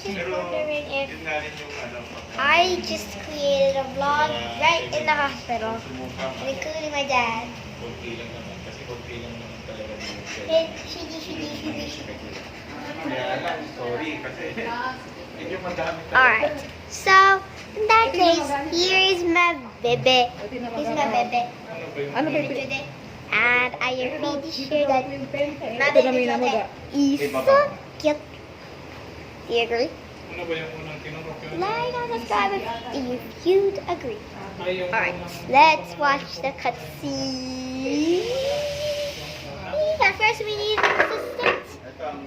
just Pero, wondering if yun nga rin yung ano. I just created a vlog right in the hospital, Sumuka ka. including my dad. Kunti lang naman. Kasi kunti lang naman talaga dito. Hey, shidi, shidi, shidi. Kaya lang, sorry. Kasi, medyo madami talaga. Alright, so in that case, here is my bebe. Here's my bebe. Ano ba yung... Ano ba Today. And I am pretty sure that my Ito na may baby namaga. is so cute. Do you agree? Ano ba yung unang tinurok yun? Like and subscribe if you'd agree. Ay, yung Alright, unang- let's watch the cutscene. But first we need an assistant. Ito ang...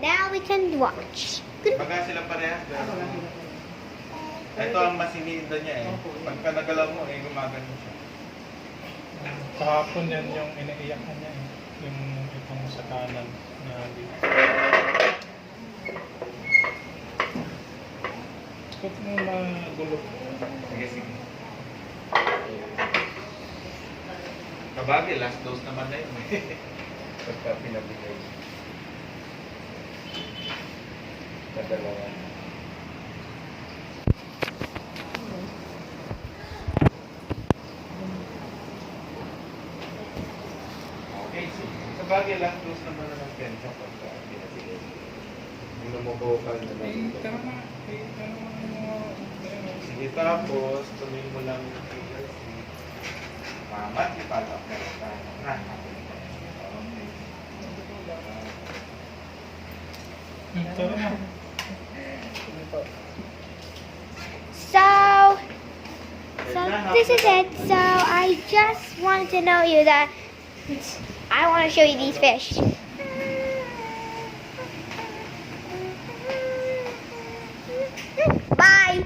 Now we can watch. Baga sila parehas. Ito ang masinida niya eh. Pagka nagalaw mo eh, gumagano siya. Kahapon yan yung iniiyakan niya eh. Yung itong sa kanan na dito. Huwag mo magulo. Sige, sige. Kabagay, last dose naman na yun eh. Pagka pinabigay. Kadalawa. Okay, sige. Kabagay, last dose naman na ng pensa pagka pinabigay. Yung lumubukal na lang. Eh, tara na. Eh, tara na yung mga... Sige, tapos tuloy mo lang yung PLC. Mamat, ipalak na lang tayo. Na. Tara na. So this is it. So I just wanted to know you that I want to show you these fish. Bye.